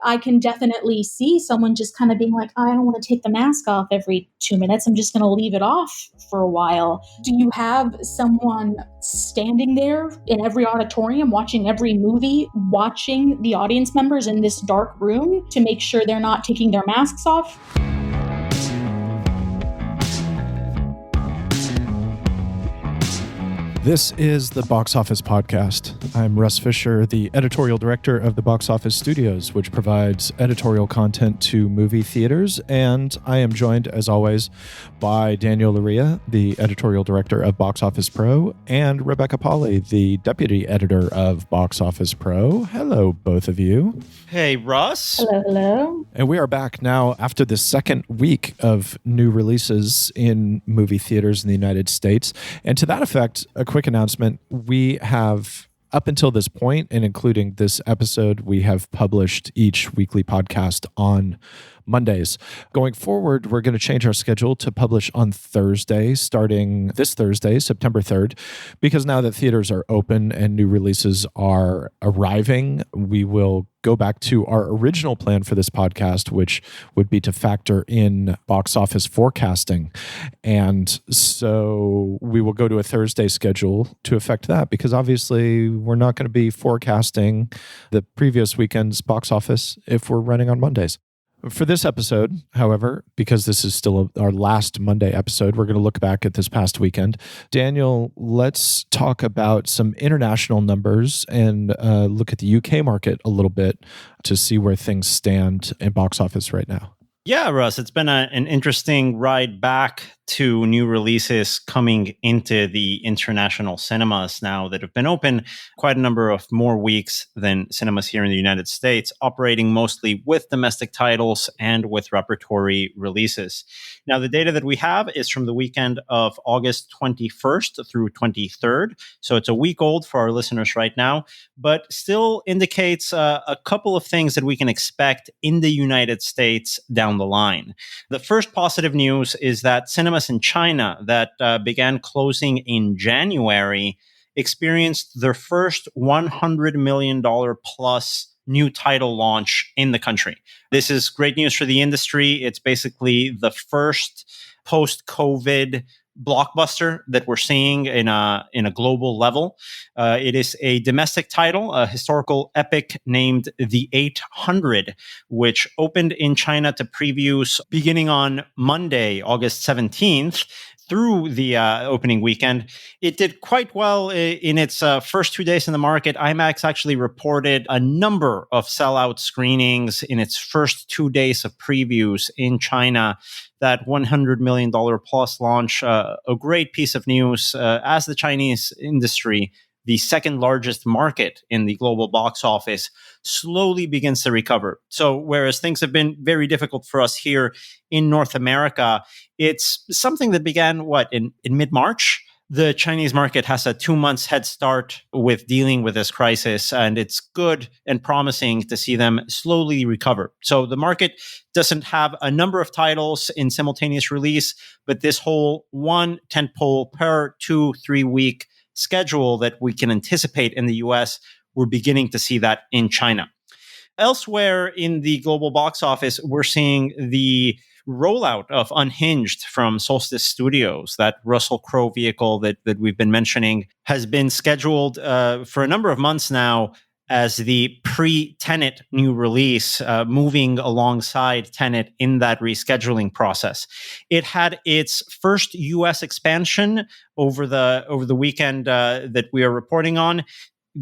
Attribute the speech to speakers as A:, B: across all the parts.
A: I can definitely see someone just kind of being like, I don't want to take the mask off every 2 minutes. I'm just going to leave it off for a while. Do you have someone standing there in every auditorium, watching every movie, watching the audience members in this dark room to make sure they're not taking their masks off?
B: This is the Boxoffice Podcast. I'm Russ Fisher, the editorial director of the Boxoffice Studios, which provides editorial content to movie theaters. And I am joined, as always, by Daniel Luria, the editorial director of Boxoffice Pro, and Rebecca Pauley, the deputy editor of Boxoffice Pro. Hello, both of you.
C: Hey, Russ.
A: Hello, hello.
B: And we are back now after the second week of new releases in movie theaters in the United States. And to that effect, a quick announcement. We have, up until this point, and including this episode, we have published each weekly podcast on Mondays. Going forward, we're going to change our schedule to publish on Thursday, starting this Thursday, September 3rd, because now that theaters are open and new releases are arriving, we will go back to our original plan for this podcast, which would be to factor in box office forecasting. And so we will go to a Thursday schedule to affect that, because obviously we're not going to be forecasting the previous weekend's box office if we're running on Mondays. For this episode, however, because this is still our last Monday episode, we're going to look back at this past weekend. Daniel, let's talk about some international numbers and look at the UK market a little bit to see where things stand in box office right now.
C: Yeah, Russ, it's been an interesting ride back to new releases coming into the international cinemas now that have been open quite a number of more weeks than cinemas here in the United States, operating mostly with domestic titles and with repertory releases. Now, the data that we have is from the weekend of August 21st through 23rd. So it's a week old for our listeners right now, but still indicates a couple of things that we can expect in the United States down the line. The first positive news is that cinemas in China that began closing in January experienced their first $100 million plus new title launch in the country. This is great news for the industry. It's basically the first post-COVID blockbuster that we're seeing in a global level. It is a domestic title, a historical epic named The 800, which opened in China to previews beginning on Monday, August 17th. Through the opening weekend. It did quite well in its first 2 days in the market. IMAX actually reported a number of sellout screenings in its first 2 days of previews in China. That $100 million plus launch, a great piece of news as the Chinese industry, the second largest market in the global box office, slowly begins to recover. So whereas things have been very difficult for us here in North America, it's something that began, in mid-March? The Chinese market has a 2 months head start with dealing with this crisis, and it's good and promising to see them slowly recover. So the market doesn't have a number of titles in simultaneous release, but this whole one tentpole per 2-3 week schedule that we can anticipate in the US, we're beginning to see that in China. Elsewhere in the global box office, we're seeing the rollout of Unhinged from Solstice Studios. That Russell Crowe vehicle that we've been mentioning has been scheduled for a number of months now as the pre-Tenet new release, moving alongside Tenet in that rescheduling process. It had its first U.S. expansion over the weekend that we are reporting on,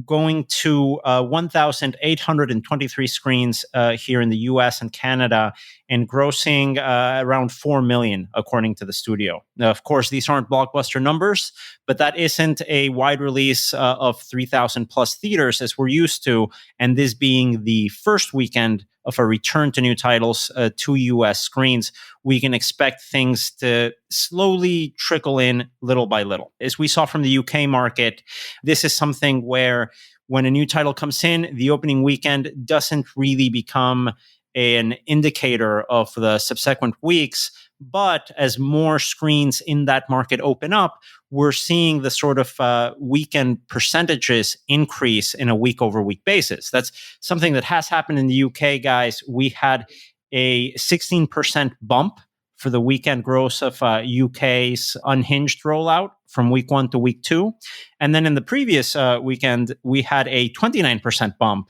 C: going to 1,823 screens here in the U.S. and Canada, and grossing around $4 million, according to the studio. Now, of course, these aren't blockbuster numbers, but that isn't a wide release of 3,000 plus theaters as we're used to, and this being the first weekend of a return to new titles to U.S. screens, we can expect things to slowly trickle in little by little. As we saw from the UK market, this is something where when a new title comes in, the opening weekend doesn't really become an indicator of the subsequent weeks, But as more screens in that market open up, we're seeing the sort of weekend percentages increase in a week-over-week basis. That's something that has happened in the UK, guys. We had a 16% bump for the weekend gross of UK's Unhinged rollout from week 1 to week 2. And then in the previous weekend, we had a 29% bump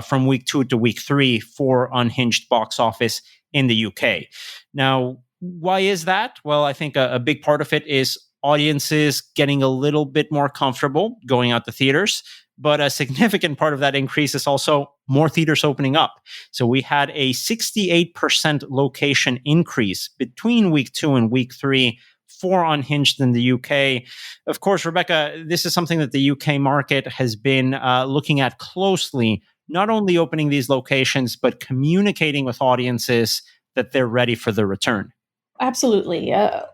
C: from week 2 to week 3 for Unhinged box office in the UK. Now, why is that? Well, I think a big part of it is audiences getting a little bit more comfortable going out to theaters. But a significant part of that increase is also more theaters opening up. So we had a 68% location increase between week 2 and week 3 for Unhinged in the UK. Of course, Rebecca, this is something that the UK market has been looking at closely, not only opening these locations, but communicating with audiences that they're ready for the return.
A: Absolutely.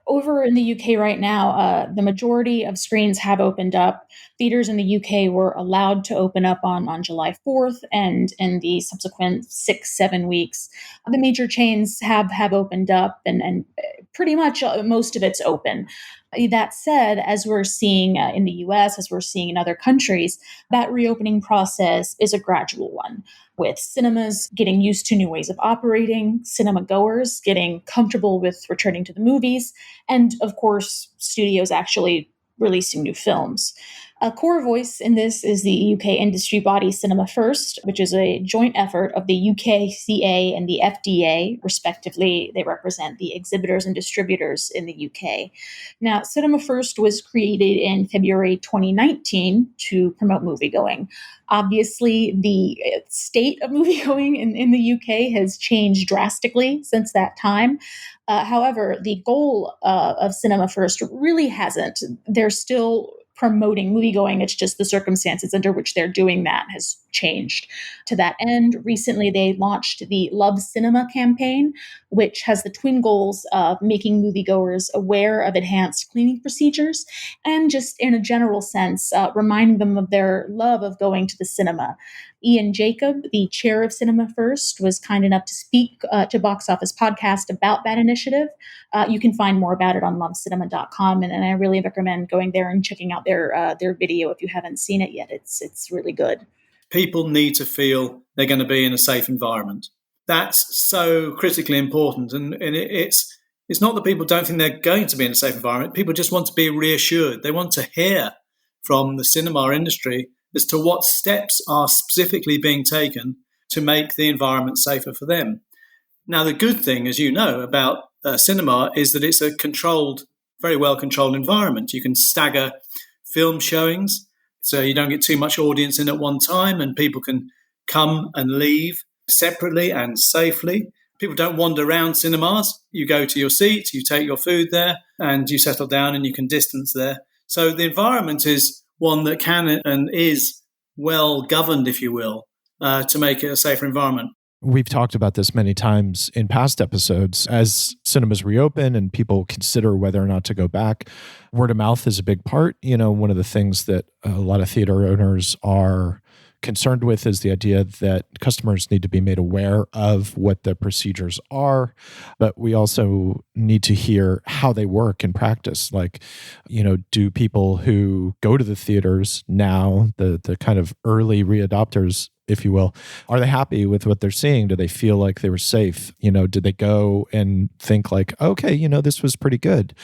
A: Over in the UK right now, the majority of screens have opened up. Theaters in the UK were allowed to open up on July 4th, and in the subsequent 6-7 weeks, the major chains have opened up, and pretty much most of it's open. That said, as we're seeing in the US, as we're seeing in other countries, that reopening process is a gradual one, with cinemas getting used to new ways of operating, cinema goers getting comfortable with returning to the movies, and of course, studios actually releasing new films. A core voice in this is the UK industry body Cinema First, which is a joint effort of the UKCA and the FDA, respectively. They represent the exhibitors and distributors in the UK. Now, Cinema First was created in February 2019 to promote moviegoing. Obviously, the state of moviegoing in the UK has changed drastically since that time. However, the goal of Cinema First really hasn't. They're still promoting moviegoing. It's just the circumstances under which they're doing that has changed. To that end, recently they launched the Love Cinema campaign, which has the twin goals of making moviegoers aware of enhanced cleaning procedures and just in a general sense, reminding them of their love of going to the cinema. Ian Jacob, the chair of Cinema First, was kind enough to speak to Boxoffice Podcast about that initiative. You can find more about it on lovecinema.com, and I really recommend going there and checking out their video if you haven't seen it yet. It's really good.
D: People need to feel they're going to be in a safe environment. That's so critically important, and it's not that people don't think they're going to be in a safe environment. People just want to be reassured. They want to hear from the cinema industry as to what steps are specifically being taken to make the environment safer for them. Now, the good thing, as you know, about cinema is that it's a controlled, very well-controlled environment. You can stagger film showings, so you don't get too much audience in at one time, and people can come and leave separately and safely. People don't wander around cinemas. You go to your seat, you take your food there, and you settle down and you can distance there. So the environment is one that can and is well governed, if you will, to make it a safer environment.
B: We've talked about this many times in past episodes. As cinemas reopen and people consider whether or not to go back, word of mouth is a big part. You know, one of the things that a lot of theater owners are concerned with is the idea that customers need to be made aware of what the procedures are, but we also need to hear how they work in practice. Like, you know, do people who go to the theaters now, the kind of early readopters, if you will, are they happy with what they're seeing? Do they feel like they were safe? You know, did they go and think like, okay, you know, this was pretty good?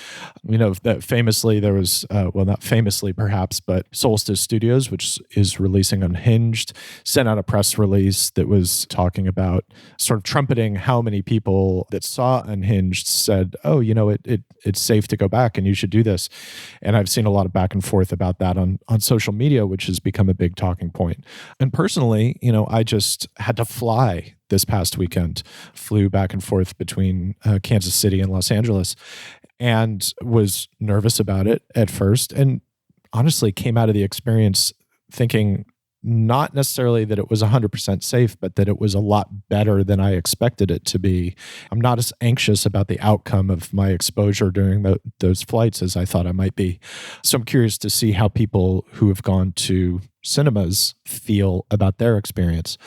B: You know, that famously there was, well, not famously perhaps, but Solstice Studios, which is releasing Unhinged, sent out a press release that was talking about sort of trumpeting how many people that saw Unhinged said, oh, you know, it's safe to go back and you should do this. And I've seen a lot of back and forth about that on social media, which has become a big talking point. And personally, you know, I just had to fly this past weekend, flew back and forth between Kansas City and Los Angeles, and was nervous about it at first. And honestly came out of the experience thinking not necessarily that it was 100% safe, but that it was a lot better than I expected it to be. I'm not as anxious about the outcome of my exposure during those flights as I thought I might be. So I'm curious to see how people who have gone to cinemas feel about their experience.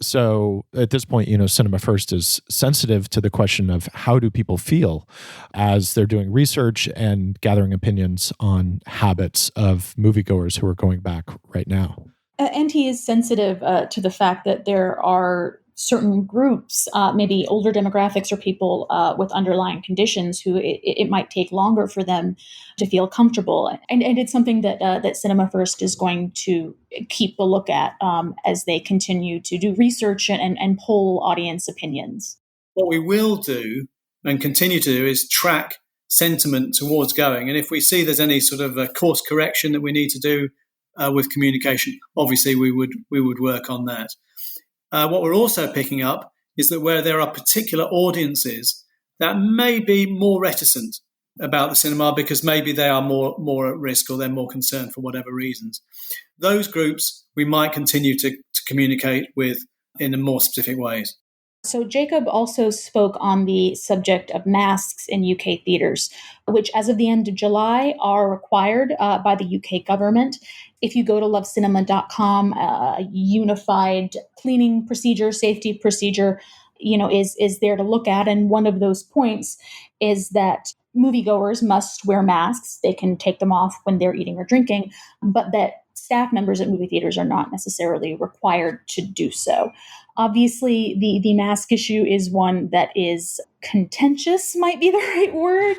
B: So at this point, Cinema First is sensitive to the question of how do people feel as they're doing research and gathering opinions on habits of moviegoers who are going back right now.
A: And he is sensitive to the fact that there are certain groups, maybe older demographics or people with underlying conditions who it might take longer for them to feel comfortable. And it's something that Cinema First is going to keep a look at as they continue to do research and poll audience opinions.
D: What we will do and continue to do is track sentiment towards going. And if we see there's any sort of a course correction that we need to do with communication, obviously we would work on that. What we're also picking up is that where there are particular audiences that may be more reticent about the cinema because maybe they are more at risk or they're more concerned for whatever reasons, those groups we might continue to communicate with in more specific ways.
A: So Jacob also spoke on the subject of masks in UK theatres, which as of the end of July are required by the UK government. If you go to lovecinema.com, a unified cleaning procedure, safety procedure, is there to look at. And one of those points is that moviegoers must wear masks. They can take them off when they're eating or drinking, but that staff members at movie theaters are not necessarily required to do so. Obviously, the mask issue is one that is contentious, might be the right word,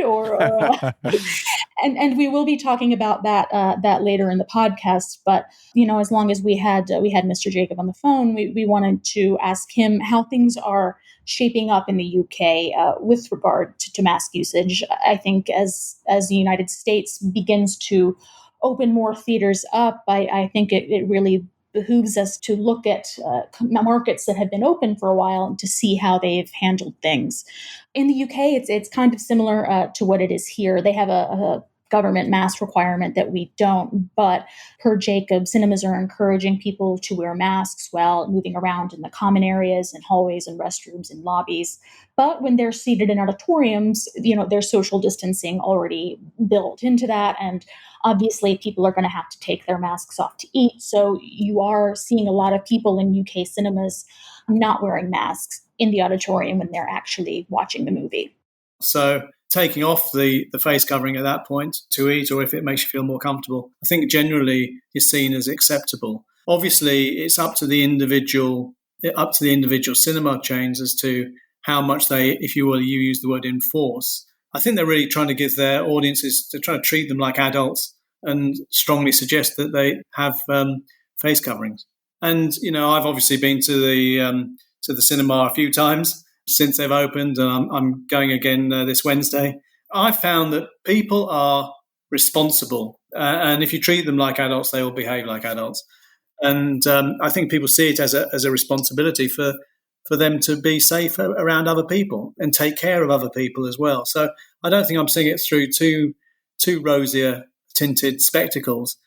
A: and we will be talking about that later in the podcast. But as long as we had Mr. Jacob on the phone, we wanted to ask him how things are shaping up in the UK with regard to mask usage. I think as the United States begins to open more theaters up, I think it really behooves us to look at markets that have been open for a while and to see how they've handled things. In the UK, it's kind of similar to what it is here. They have a government mask requirement that we don't, but per Jacob, cinemas are encouraging people to wear masks while moving around in the common areas and hallways and restrooms and lobbies. But when they're seated in auditoriums, there's social distancing already built into that. And obviously people are going to have to take their masks off to eat. So you are seeing a lot of people in UK cinemas not wearing masks in the auditorium when they're actually watching the movie.
D: So taking off the face covering at that point to eat, or if it makes you feel more comfortable, I think generally is seen as acceptable. Obviously, it's up to the individual cinema chains as to how much they, if you will, you use the word enforce. I think they're really trying to give their audiences, to try to treat them like adults and strongly suggest that they have face coverings. And I've obviously been to the cinema a few times since they've opened, and I'm going again this Wednesday. I found that people are responsible, and if you treat them like adults, they will behave like adults. And I think people see it as a responsibility for them to be safe around other people and take care of other people as well. So I don't think I'm seeing it through too rosier tinted spectacles.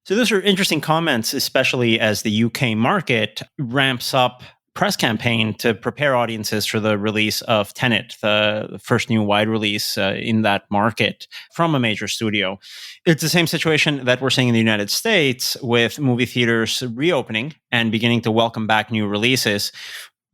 C: So those are interesting comments, especially as the UK market ramps up press campaign to prepare audiences for the release of Tenet, the first new wide release in that market from a major studio. It's the same situation that we're seeing in the United States with movie theaters reopening and beginning to welcome back new releases.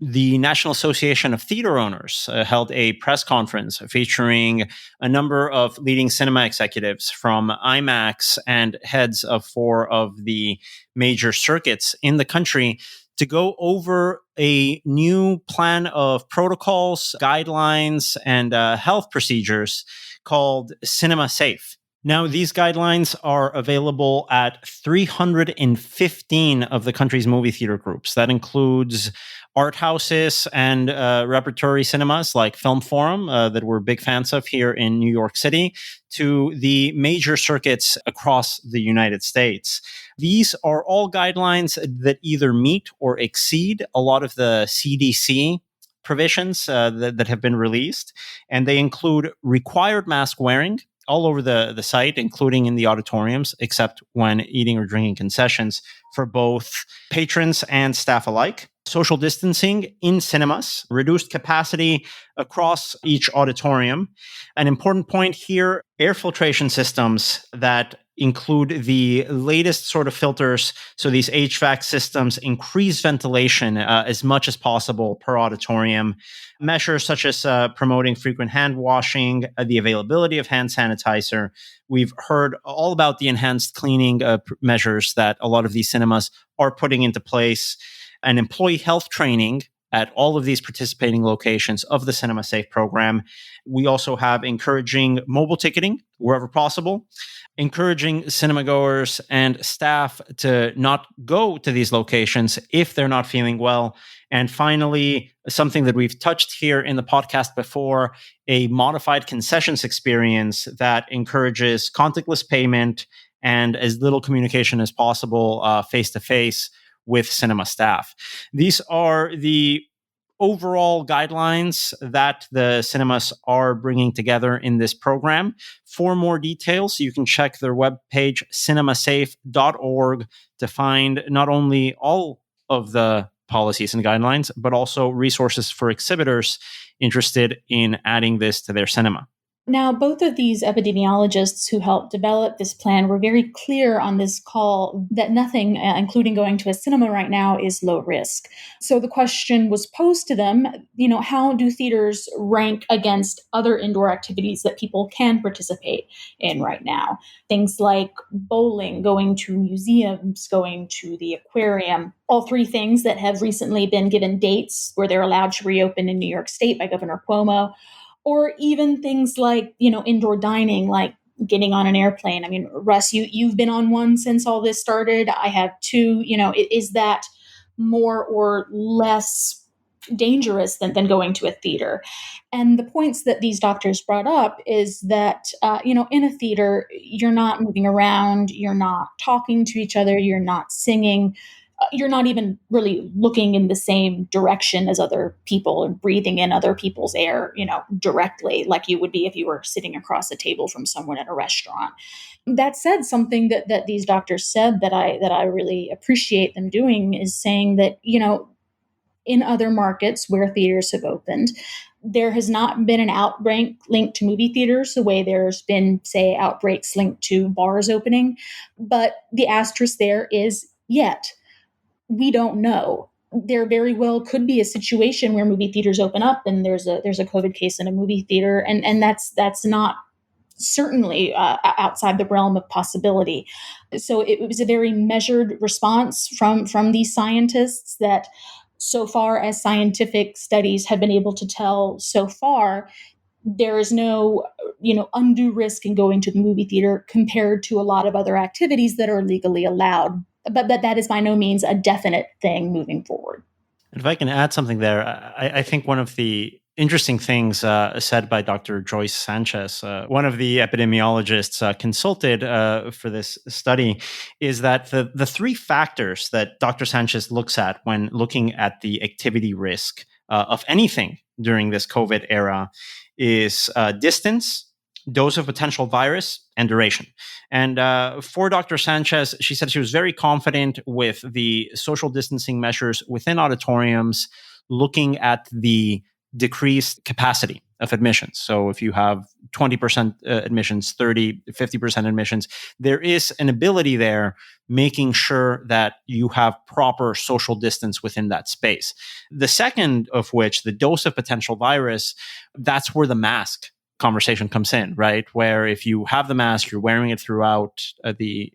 C: The National Association of Theater Owners held a press conference featuring a number of leading cinema executives from IMAX and heads of 4 of the major circuits in the country to go over a new plan of protocols, guidelines, and health procedures called Cinema Safe. Now, these guidelines are available at 315 of the country's movie theater groups. That includes art houses and repertory cinemas like Film Forum that we're big fans of here in New York City, to the major circuits across the United States. These are all guidelines that either meet or exceed a lot of the CDC provisions that have been released, and they include required mask wearing, all over the site, including in the auditoriums, except when eating or drinking concessions for both patrons and staff alike. Social distancing in cinemas, reduced capacity across each auditorium. An important point here, air filtration systems that include the latest sort of filters. So these HVAC systems increase ventilation as much as possible per auditorium. Measures such as promoting frequent hand washing, the availability of hand sanitizer. We've heard all about the enhanced cleaning measures that a lot of these cinemas are putting into place, and employee health training at all of these participating locations of the Cinema Safe program. We also have encouraging mobile ticketing wherever possible, encouraging cinema goers and staff to not go to these locations if they're not feeling well. And finally, something that we've touched here in the podcast before, a modified concessions experience that encourages contactless payment and as little communication as possible face-to-face with cinema staff. These are the overall guidelines that the cinemas are bringing together in this program. For more details, you can check their webpage, cinemasafe.org, to find not only all of the policies and guidelines, but also resources for exhibitors interested in adding this to their cinema.
A: Now, both of these epidemiologists who helped develop this plan were very clear on this call that nothing, including going to a cinema right now, is low risk. So the question was posed to them, how do theaters rank against other indoor activities that people can participate in right now? Things like bowling, going to museums, going to the aquarium, all three things that have recently been given dates where they're allowed to reopen in New York State by Governor Cuomo. Or even things like, indoor dining, like getting on an airplane. I mean, Russ, you've been on one since all this started. I have two. Is that more or less dangerous than going to a theater? And the points that these doctors brought up is that, in a theater, you're not moving around, you're not talking to each other, you're not singing. You're not even really looking in the same direction as other people and breathing in other people's air, directly, like you would be if you were sitting across a table from someone at a restaurant. That said, something that these doctors said that I really appreciate them doing is saying that, in other markets where theaters have opened, there has not been an outbreak linked to movie theaters the way there's been, say, outbreaks linked to bars opening. But the asterisk there is yet. We don't know. There very well could be a situation where movie theaters open up and there's a COVID case in a movie theater, and that's not certainly outside the realm of possibility. So it was a very measured response from these scientists that, so far as scientific studies have been able to tell so far, there is no, undue risk in going to the movie theater compared to a lot of other activities that are legally allowed. But that is by no means a definite thing moving forward.
C: If I can add something there, I think one of the interesting things said by Dr. Joyce Sanchez, one of the epidemiologists consulted for this study, is that the three factors that Dr. Sanchez looks at when looking at the activity risk of anything during this COVID era is distance, dose of potential virus, and duration. And for Dr. Sanchez, she said she was very confident with the social distancing measures within auditoriums, looking at the decreased capacity of admissions. So if you have 20% admissions, 30, 50% admissions, there is an ability there making sure that you have proper social distance within that space. The second of which, the dose of potential virus, that's where the mask conversation comes in, right? Where if you have the mask, you're wearing it throughout the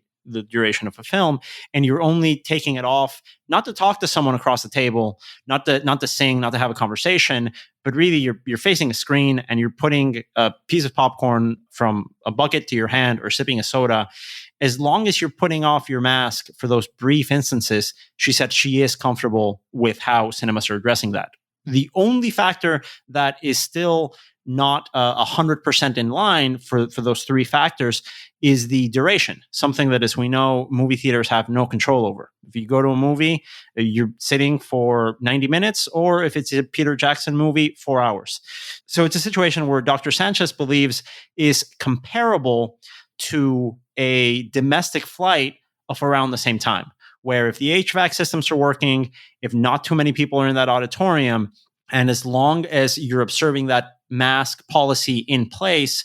C: duration of a film, and you're only taking it off not to talk to someone across the table, not to sing, not to have a conversation, but really you're facing a screen and you're putting a piece of popcorn from a bucket to your hand or sipping a soda. As long as you're putting off your mask for those brief instances, she said she is comfortable with how cinemas are addressing that. The only factor that is still not 100% in line for those three factors is the duration, something that, as we know, movie theaters have no control over. If you go to a movie, you're sitting for 90 minutes, or if it's a Peter Jackson movie, 4 hours. So it's a situation where Dr. Sanchez believes is comparable to a domestic flight of around the same time, where if the HVAC systems are working, if not too many people are in that auditorium, and as long as you're observing that mask policy in place,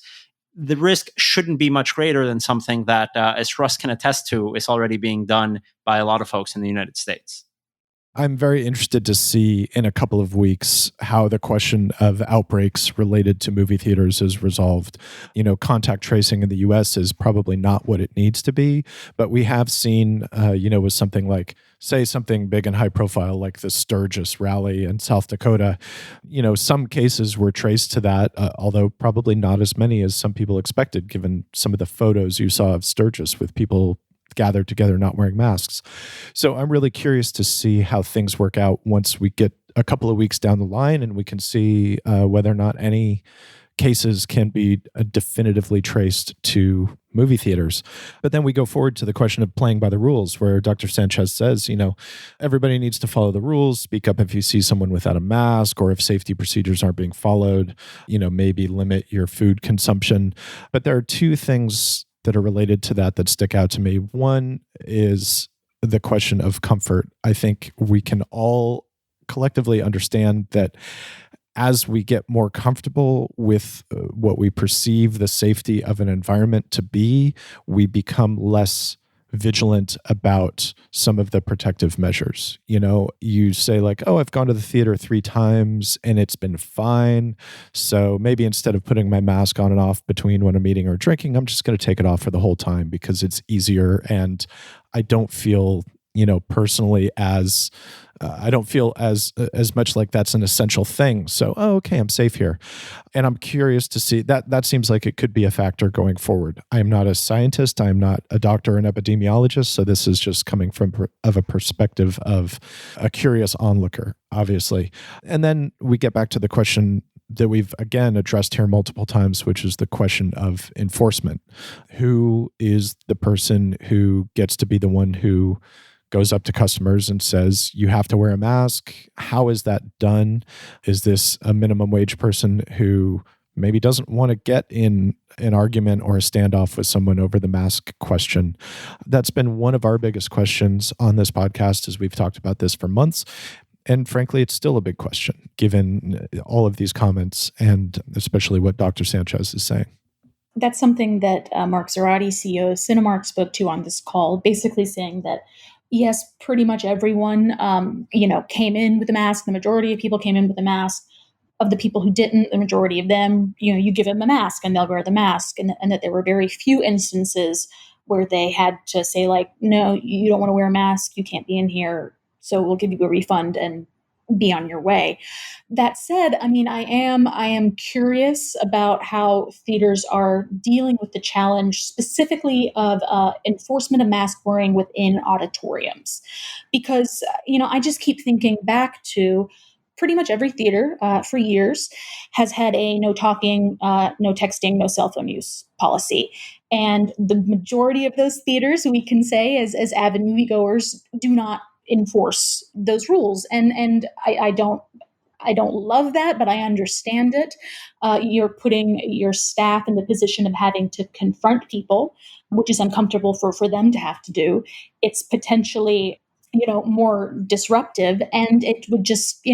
C: the risk shouldn't be much greater than something that, as Russ can attest to, is already being done by a lot of folks in the United States.
B: I'm very interested to see in a couple of weeks how the question of outbreaks related to movie theaters is resolved. Contact tracing in the US is probably not what it needs to be, but we have seen, with something like, say, something big and high profile like the Sturgis rally in South Dakota, some cases were traced to that, although probably not as many as some people expected, given some of the photos you saw of Sturgis with people gathered together not wearing masks. So I'm really curious to see how things work out once we get a couple of weeks down the line and we can see whether or not any cases can be definitively traced to movie theaters. But then we go forward to the question of playing by the rules, where Dr. Sanchez says, everybody needs to follow the rules, speak up if you see someone without a mask, or if safety procedures aren't being followed, maybe limit your food consumption. But there are two things that are related to that stick out to me. One is the question of comfort. I think we can all collectively understand that as we get more comfortable with what we perceive the safety of an environment to be, we become less vigilant about some of the protective measures. You say like, oh, I've gone to the theater 3 times and it's been fine. So maybe instead of putting my mask on and off between when I'm eating or drinking, I'm just going to take it off for the whole time because it's easier. And I don't feel, personally I don't feel as much like that's an essential thing. So, okay, I'm safe here. And I'm curious to see that seems like it could be a factor going forward. I'm not a scientist. I'm not a doctor or an epidemiologist. So this is just coming from a perspective of a curious onlooker, obviously. And then we get back to the question that we've again addressed here multiple times, which is the question of enforcement. Who is the person who gets to be the one who goes up to customers and says, you have to wear a mask? How is that done? Is this a minimum wage person who maybe doesn't want to get in an argument or a standoff with someone over the mask question? That's been one of our biggest questions on this podcast, as we've talked about this for months. And frankly, it's still a big question, given all of these comments and especially what Dr. Sanchez is saying.
A: That's something that Mark Zarate, CEO of Cinemark, spoke to on this call, basically saying that, yes, pretty much everyone, came in with a mask. The majority of people came in with a mask. Of the people who didn't, the majority of them, you give them a mask and they'll wear the mask. And that there were very few instances where they had to say like, no, you don't want to wear a mask. You can't be in here. So we'll give you a refund and be on your way. That said, I am curious about how theaters are dealing with the challenge specifically of enforcement of mask wearing within auditoriums. Because, I just keep thinking back to pretty much every theater for years has had a no talking, no texting, no cell phone use policy. And the majority of those theaters, we can say as avid moviegoers, do not enforce those rules. And I don't love that, but I understand it. You're putting your staff in the position of having to confront people, which is uncomfortable for them to have to do. It's potentially, more disruptive, and it would just,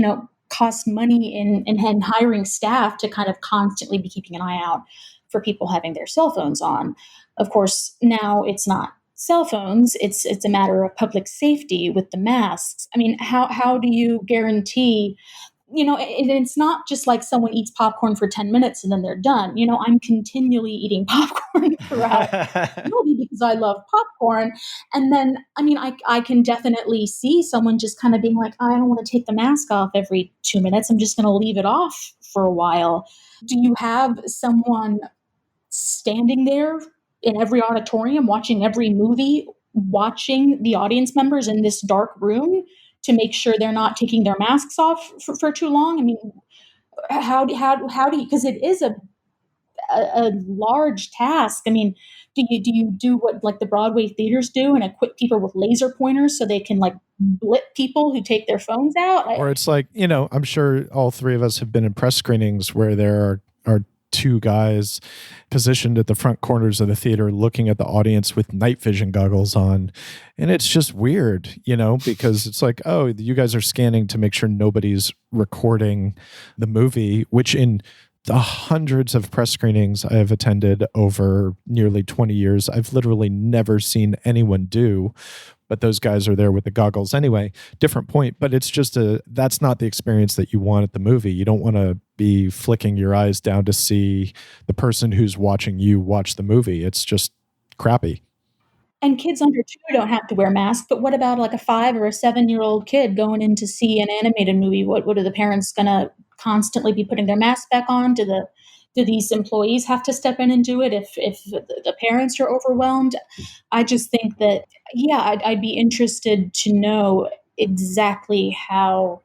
A: cost money in hiring staff to kind of constantly be keeping an eye out for people having their cell phones on. Of course, now it's not cell phones, it's a matter of public safety with the masks. How do you guarantee, it's not just like someone eats popcorn for 10 minutes and then they're done. I'm continually eating popcorn throughout the movie because I love popcorn. And then, I can definitely see someone just kind of being like, I don't want to take the mask off every 2 minutes. I'm just going to leave it off for a while. Do you have someone standing there in every auditorium, watching every movie, watching the audience members in this dark room to make sure they're not taking their masks off for too long? I mean, how do you, because it is a large task. I mean, do you do what like the Broadway theaters do and equip people with laser pointers so they can like blip people who take their phones out?
B: Or it's like, you know, I'm sure all three of us have been in press screenings where there are two guys positioned at the front corners of the theater looking at the audience with night vision goggles on. And it's just weird, you know, because it's like, oh, you guys are scanning to make sure nobody's recording the movie, which in the hundreds of press screenings I have attended over nearly 20 years, I've literally never seen anyone do. But those guys are there with the goggles anyway. Different point, but it's just that's not the experience that you want at the movie. You don't want to be flicking your eyes down to see the person who's watching you watch the movie. It's just crappy.
A: And kids under 2 don't have to wear masks, but what about like a 5 or a 7-year-old kid going in to see an animated movie? What are the parents going to constantly be putting their masks back on? Do these employees have to step in and do it if the parents are overwhelmed? I just think that, yeah, I'd be interested to know exactly how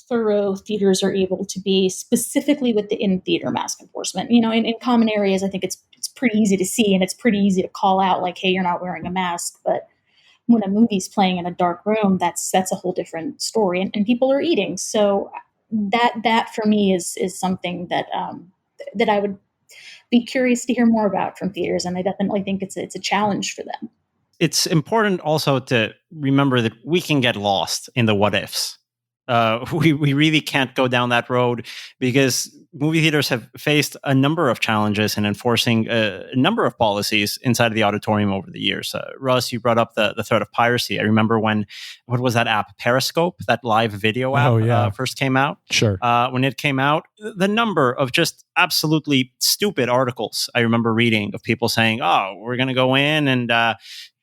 A: thorough theaters are able to be, specifically with the in-theater mask enforcement. You know, in common areas, I think it's pretty easy to see and it's pretty easy to call out like, hey, you're not wearing a mask. But when a movie's playing in a dark room, that's a whole different story. And people are eating. So that for me is something that that I would be curious to hear more about from theaters. And I definitely think it's a challenge for them.
C: It's important also to remember that we can get lost in the what ifs. We really can't go down that road because movie theaters have faced a number of challenges in enforcing a number of policies inside of the auditorium over the years. Russ, you brought up the threat of piracy. I remember what was that app, Periscope, that live video app first came out?
B: Sure.
C: When it came out, the number of just absolutely stupid articles I remember reading of people saying, oh, we're going to go in and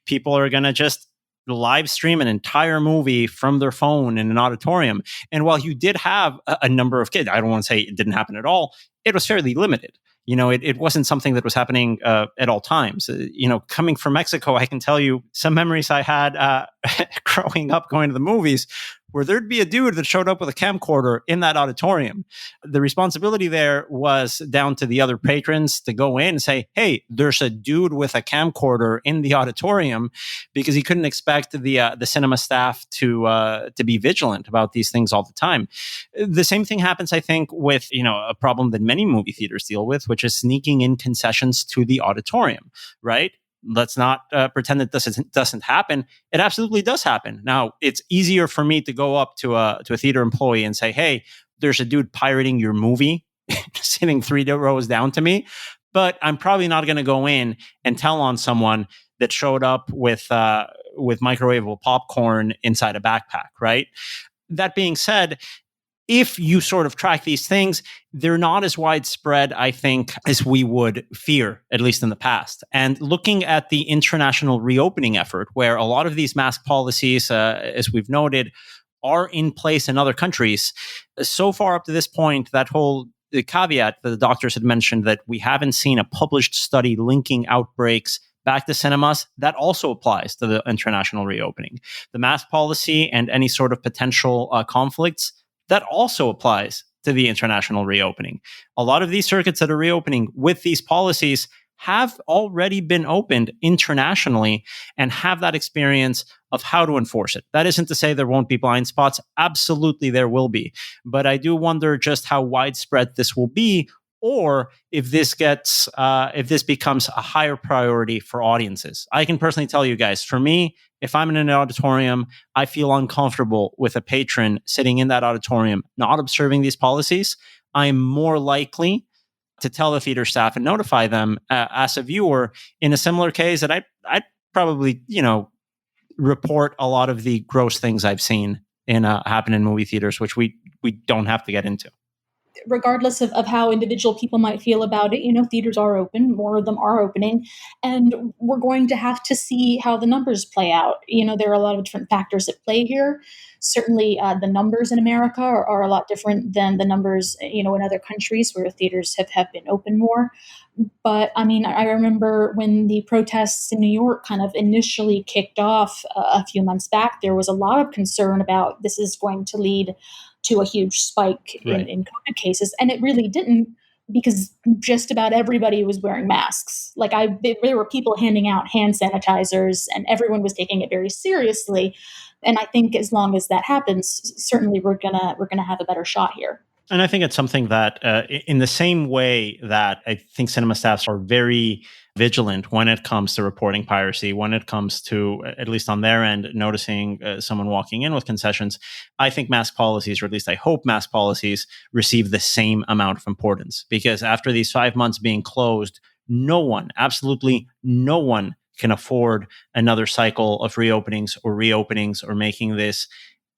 C: people are going to just live stream an entire movie from their phone in an auditorium. And while you did have a number of kids, I don't want to say it didn't happen at all, it was fairly limited. You know, it wasn't something that was happening at all times. You know, coming from Mexico, I can tell you some memories I had growing up going to the movies where there'd be a dude that showed up with a camcorder in that auditorium. The responsibility there was down to the other patrons to go in and say, hey, there's a dude with a camcorder in the auditorium, because he couldn't expect the cinema staff to be vigilant about these things all the time. The same thing happens, I think, with, you know, a problem that many movie theaters deal with, which is sneaking in concessions to the auditorium, right? Let's not pretend that this doesn't happen. It absolutely does happen. Now, it's easier for me to go up to a theater employee and say, hey, there's a dude pirating your movie sitting 3 rows down to me. But I'm probably not going to go in and tell on someone that showed up with microwavable popcorn inside a backpack, right? That being said, if you sort of track these things, they're not as widespread, I think, as we would fear, at least in the past. And looking at the international reopening effort, where a lot of these mask policies, as we've noted, are in place in other countries, so far up to this point, the caveat that the doctors had mentioned that we haven't seen a published study linking outbreaks back to cinemas, that also applies to the international reopening. The mask policy and any sort of potential conflicts, that also applies to the international reopening. A lot of these circuits that are reopening with these policies have already been opened internationally and have that experience of how to enforce it. That isn't to say there won't be blind spots. Absolutely, there will be. But I do wonder just how widespread this will be, or if this becomes a higher priority for audiences. I can personally tell you guys, for me, if I'm in an auditorium, I feel uncomfortable with a patron sitting in that auditorium not observing these policies, I'm more likely to tell the theater staff and notify them as a viewer in a similar case that I'd probably, you know, report a lot of the gross things I've seen happen in movie theaters, which we don't have to get into.
A: regardless of how individual people might feel about it, theaters are open, more of them are opening, and we're going to have to see how the numbers play out. There are a lot of different factors at play here. Certainly, the numbers in America are a lot different than the numbers, in other countries where theaters have been open more. But I mean, I remember when the protests in New York kind of initially kicked off a few months back, there was a lot of concern about this is going to lead to a huge spike in COVID cases. And it really didn't, because just about everybody was wearing masks. Like there were people handing out hand sanitizers and everyone was taking it very seriously. And I think as long as that happens, certainly we're gonna have a better shot here.
C: And I think it's something that, in the same way that I think cinema staffs are very vigilant when it comes to reporting piracy, when it comes to, at least on their end, noticing someone walking in with concessions, I think mask policies, or at least I hope mask policies, receive the same amount of importance. Because after these 5 months being closed, no one, absolutely no one, can afford another cycle of reopenings or making this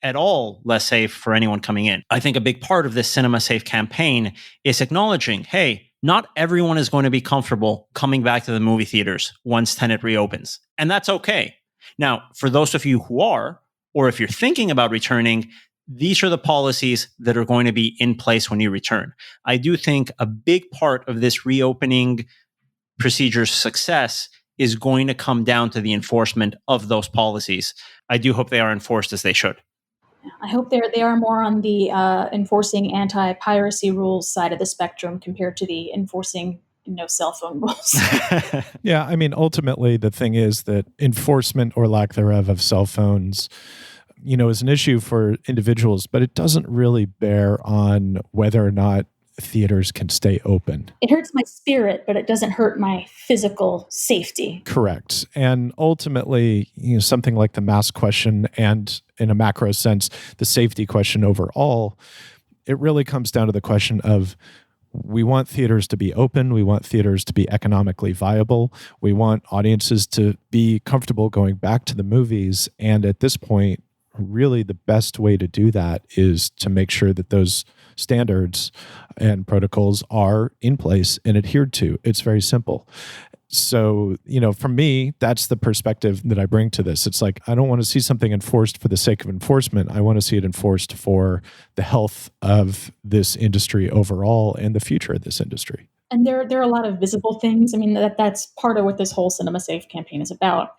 C: at all less safe for anyone coming in. I think a big part of this Cinema Safe campaign is acknowledging, hey, not everyone is going to be comfortable coming back to the movie theaters once Tenet reopens. And that's okay. Now, for those of you who are, or if you're thinking about returning, these are the policies that are going to be in place when you return. I do think a big part of this reopening procedure's success is going to come down to the enforcement of those policies. I do hope they are enforced as they should.
A: I hope they are more on the enforcing anti-piracy rules side of the spectrum compared to the enforcing no cell phone rules.
B: Yeah, I mean, ultimately, the thing is that enforcement or lack thereof of cell phones, is an issue for individuals, but it doesn't really bear on whether or not theaters can stay open.
A: It hurts my spirit, but it doesn't hurt my physical safety.
B: Correct. And ultimately, something like the mask question and, in a macro sense, the safety question overall, it really comes down to the question of, we want theaters to be open. We want theaters to be economically viable. We want audiences to be comfortable going back to the movies. And at this point, really the best way to do that is to make sure that those standards and protocols are in place and adhered to. It's very simple. So, for me, that's the perspective that I bring to this. It's like, I don't want to see something enforced for the sake of enforcement. I want to see it enforced for the health of this industry overall and the future of this industry.
A: And there are a lot of visible things. I mean, that's part of what this whole Cinema Safe campaign is about,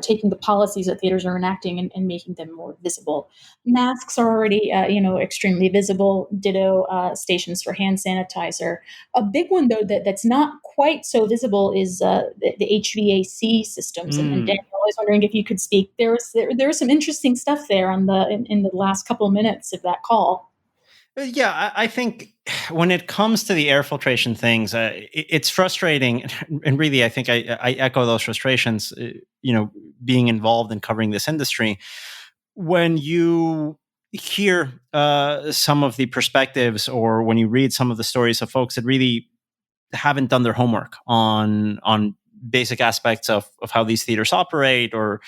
A: taking the policies that theaters are enacting and making them more visible. Masks are already, extremely visible. Ditto stations for hand sanitizer. A big one, though, that's not quite so visible is the HVAC systems. And Daniel, I was wondering if you could speak. There was some interesting stuff there in the last couple of minutes of that call.
C: Yeah, I think when it comes to the air filtration things, it's frustrating. And really, I think I echo those frustrations, being involved in covering this industry. When you hear some of the perspectives, or when you read some of the stories of folks that really haven't done their homework on basic aspects of how these theaters operate, or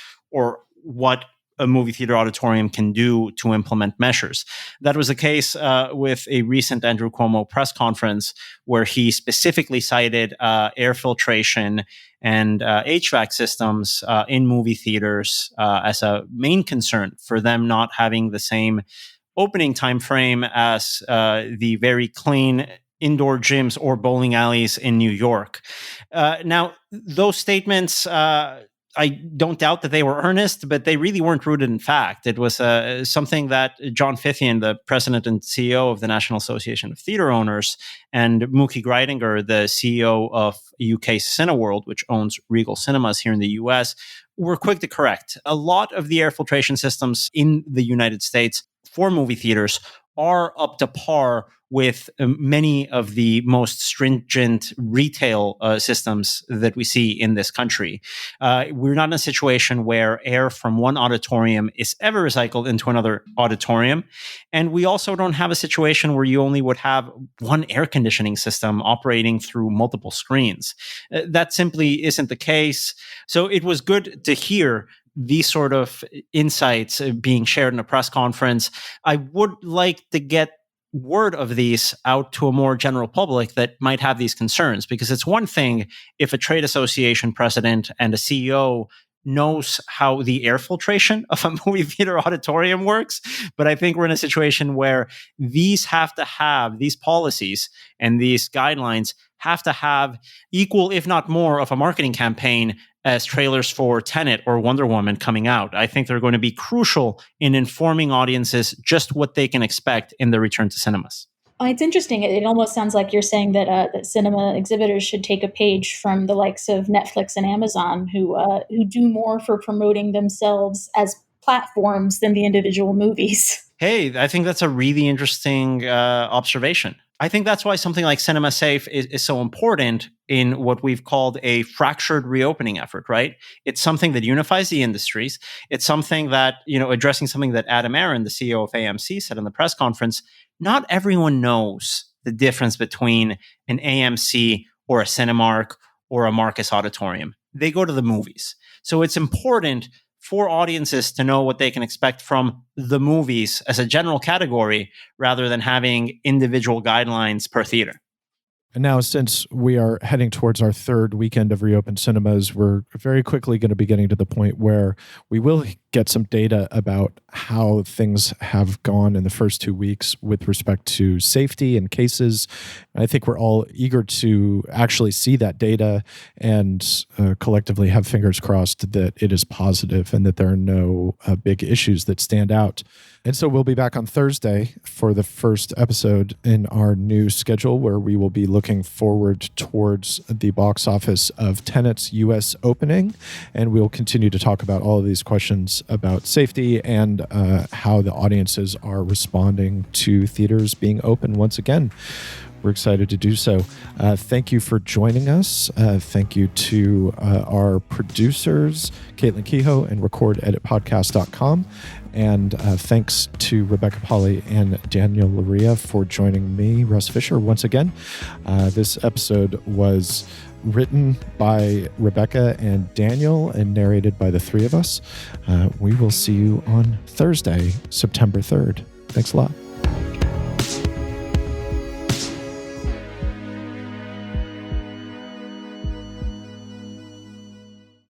C: what a movie theater auditorium can do to implement measures. That was the case with a recent Andrew Cuomo press conference, where he specifically cited air filtration and HVAC systems in movie theaters as a main concern for them not having the same opening time frame as the very clean indoor gyms or bowling alleys in New York. Now, those statements, I don't doubt that they were earnest, but they really weren't rooted in fact. It was something that John Fithian, the president and CEO of the National Association of Theatre Owners, and Mookie Greidinger, the CEO of UK Cineworld, which owns Regal Cinemas here in the US, were quick to correct. A lot of the air filtration systems in the United States for movie theaters are up to par with many of the most stringent retail systems that we see in this country. We're not in a situation where air from one auditorium is ever recycled into another auditorium. And we also don't have a situation where you only would have one air conditioning system operating through multiple screens. That simply isn't the case. So it was good to hear these sort of insights being shared in a press conference. I would like to get word of these out to a more general public that might have these concerns. Because it's one thing if a trade association president and a CEO knows how the air filtration of a movie theater auditorium works. But I think we're in a situation where these policies and these guidelines have to have equal, if not more, of a marketing campaign as trailers for Tenet or Wonder Woman coming out. I think they're going to be crucial in informing audiences just what they can expect in the return to cinemas.
A: It's interesting. It almost sounds like you're saying that cinema exhibitors should take a page from the likes of Netflix and Amazon, who do more for promoting themselves as platforms than the individual movies.
C: Hey, I think that's a really interesting observation. I think that's why something like Cinema Safe is so important in what we've called a fractured reopening effort, right? It's something that unifies the industries. It's something that, addressing something that Adam Aron, the CEO of AMC, said in the press conference, not everyone knows the difference between an AMC or a Cinemark or a Marcus Auditorium. They go to the movies. So it's important for audiences to know what they can expect from the movies as a general category rather than having individual guidelines per theater.
B: And now, since we are heading towards our third weekend of reopened cinemas, we're very quickly going to be getting to the point where we will get some data about how things have gone in the first 2 weeks with respect to safety and cases. I think we're all eager to actually see that data and collectively have fingers crossed that it is positive and that there are no big issues that stand out. And so we'll be back on Thursday for the first episode in our new schedule, where we will be looking forward towards the box office of Tenet's U.S. opening. And we'll continue to talk about all of these questions about safety and how the audiences are responding to theaters being open once again. We're excited to do so. Thank you for joining us. Thank you to our producers, Caitlin Kehoe and recordeditpodcast.com. And thanks to Rebecca Polly and Daniel Luria for joining me, Russ Fisher, once again. This episode was written by Rebecca and Daniel and narrated by the three of us. We will see you on Thursday, September 3rd. Thanks a lot.